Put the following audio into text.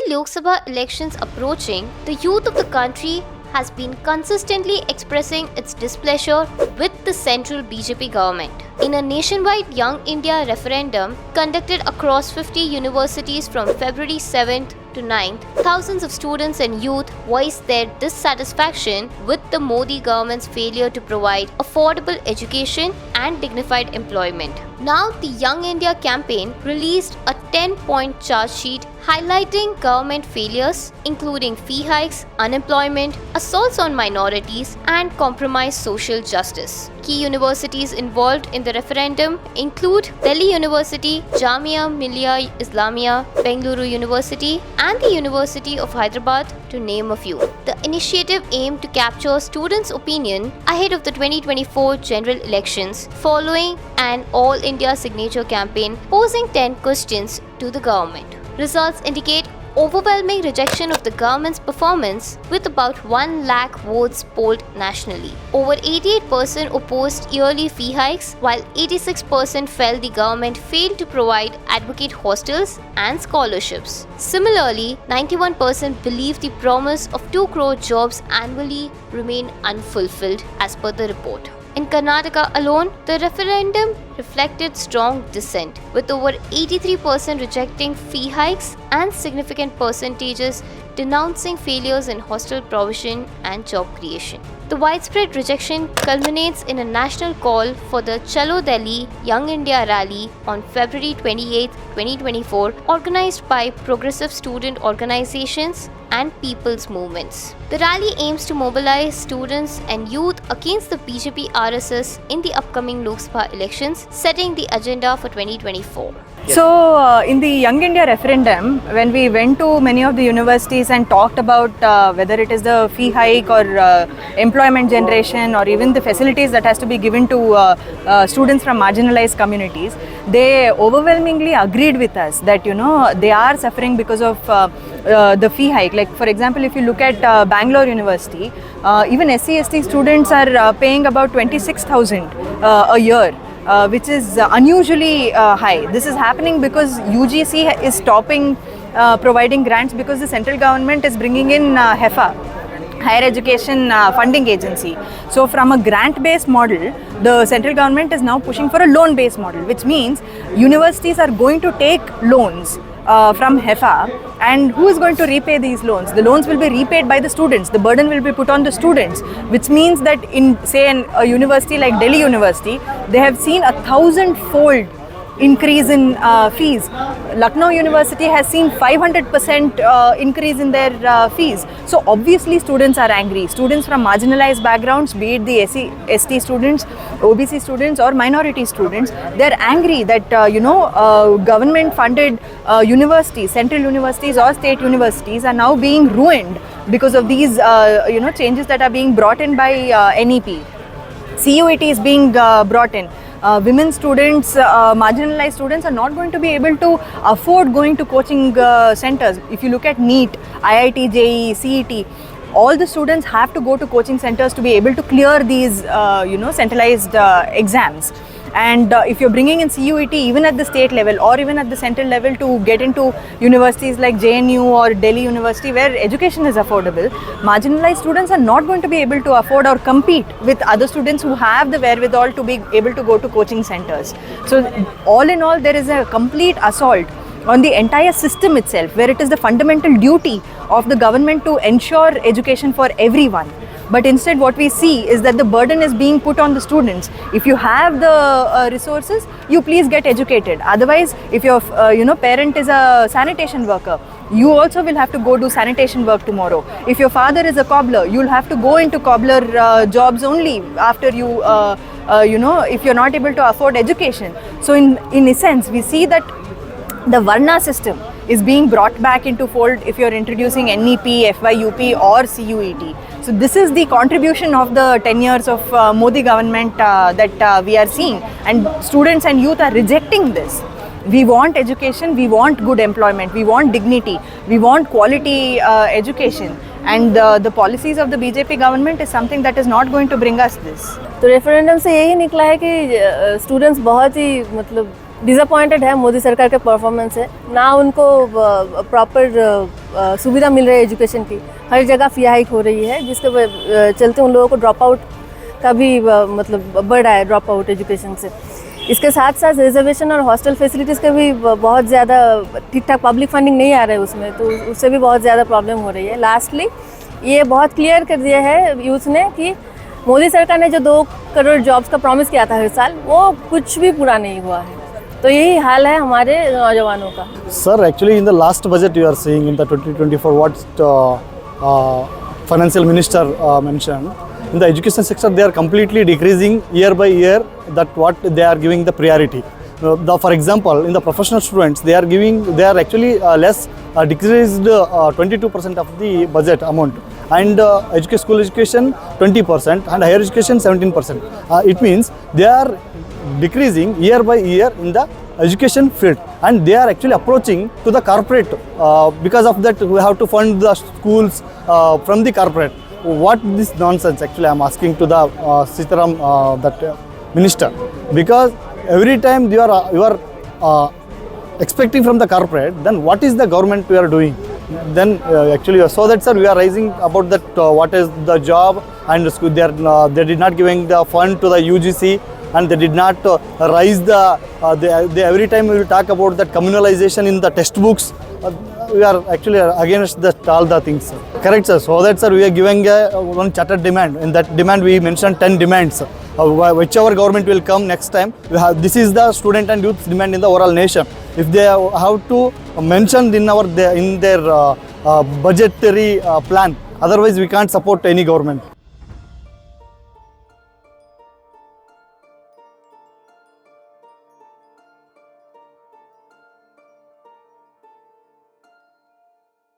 Lok Sabha elections approaching, the youth of the country has been consistently expressing its displeasure with the central BJP government. In a nationwide Young India Referendum conducted across 50 universities from February 7th to 9th, thousands of students and youth voiced their dissatisfaction with the Modi government's failure to provide affordable education and dignified employment. Now, the Young India campaign released a 10-point charge sheet highlighting government failures, including fee hikes, unemployment, assaults on minorities, and compromised social justice. Key universities involved in the referendum include Delhi University, Jamia Milia Islamia, Bengaluru University, and the University of Hyderabad, to name a few. The initiative aimed to capture students' opinion ahead of the 2024 general elections, following an all-India signature campaign posing 10 questions to the government. Results indicate overwhelming rejection of the government's performance, with about 1 lakh votes polled nationally. Over 88% opposed yearly fee hikes, while 86% felt the government failed to provide adequate hostels and scholarships. Similarly, 91% believe the promise of 2 crore jobs annually remain unfulfilled, as per the report. In Karnataka alone, the referendum reflected strong dissent, with over 83% rejecting fee hikes and significant percentages denouncing failures in hostel provision and job creation. The widespread rejection culminates in a national call for the Chalo Delhi Young India Rally on February 28, 2024, organized by progressive student organizations and people's movements. The rally aims to mobilize students and youth against the BJP RSS in the upcoming Lok Sabha elections, setting the agenda for 2024. So, in the Young India Referendum, when we went to many of the universities and talked about whether it is the fee hike or employment generation or even the facilities that has to be given to students from marginalized communities, they overwhelmingly agreed with us that they are suffering because of the fee hike. Like, for example, if you look at Bengaluru University, even SC/ST students are paying about 26,000 a year. Which is unusually high. This is happening because UGC is stopping providing grants because the central government is bringing in HEFA, Higher Education Funding Agency. So from a grant-based model, the central government is now pushing for a loan-based model, which means universities are going to take loans from HEFA, and who is going to repay these loans? The loans will be repaid by the students. The burden will be put on the students, which means that in, say, a university like Delhi University, they have seen 1,000-fold increase in fees. Lucknow University has seen 500% increase in their fees. So obviously students are angry. Students from marginalized backgrounds, be it the SC/ST students, OBC students or minority students, they are angry that government funded universities, central universities or state universities are now being ruined because of these changes that are being brought in by NEP. CUET is being brought in. Women students, marginalized students are not going to be able to afford going to coaching centers. If you look at NEET, IIT, JEE, CET, all the students have to go to coaching centers to be able to clear these centralized exams. And if you're bringing in CUET even at the state level or even at the central level to get into universities like JNU or Delhi University where education is affordable, marginalized students are not going to be able to afford or compete with other students who have the wherewithal to be able to go to coaching centers. So all in all, there is a complete assault on the entire system itself, where it is the fundamental duty of the government to ensure education for everyone. But instead what we see is that the burden is being put on the students. If you have the resources, you please get educated. Otherwise, if your parent is a sanitation worker, you also will have to go do sanitation work tomorrow. If your father is a cobbler, you'll have to go into cobbler jobs only after you, if you're not able to afford education. So in essence, we see that the Varna system is being brought back into fold if you're introducing NEP, FYUP or CUET. So this is the contribution of the 10 years of Modi government that we are seeing, and students and youth are rejecting this. We want education, we want good employment, we want dignity, we want quality education, and the policies of the BJP government is something that is not going to bring us this. तो referendum से यही निकला है कि students बहुत ही disappointed है मोदी सरकार के परफॉर्मेंस से। ना उनको प्रॉपर सुविधा मिल रही है एजुकेशन की, हर जगह फी हाइक हो रही है, जिसके चलते उन लोगों को ड्रॉप आउट का भी मतलब बढ़ रहा है, ड्रॉप आउट एजुकेशन से। इसके साथ साथ रिजर्वेशन और हॉस्टल फैसिलिटीज़ का भी बहुत ज़्यादा ठीक ठाक पब्लिक फंडिंग नहीं आ रहा है उसमें, तो उससे भी बहुत ज़्यादा प्रॉब्लम हो रही है। लास्टली ये बहुत क्लियर कर दिया है यूथ ने कि मोदी सरकार ने जो 2 करोड़ जॉब्स का प्रॉमिस किया था हर साल, वो कुछ भी पूरा नहीं हुआ है। तो यही हाल है हमारे नौजवानों का। Sir, actually in the last budget you are seeing in the 2024 what financial minister mentioned, in the education sector they are completely decreasing year by year, that what they are giving the priority. For example, in the professional students they are actually less decreased 22% of the budget amount, and school education 20% and higher education 17%. It means they are decreasing year by year in the education field, and they are actually approaching to the corporate. Because of that we have to fund the schools from the corporate. What this nonsense actually I am asking to the Sitaram minister, because every time you are expecting from the corporate, then what is the government we are doing? Then actually so that sir we are raising about that what is the job, and they did not giving the fund to the UGC, and they did not raise they every time we will talk about that communalization in the textbooks. We are actually against that all the things, sir. Correct, sir. So that sir we are giving one chartered demand. In that demand we mentioned 10 demands. Whichever government will come next time, this is the student and youth demand in the overall nation. If they have to mention in their budgetary plan, otherwise we can't support any government.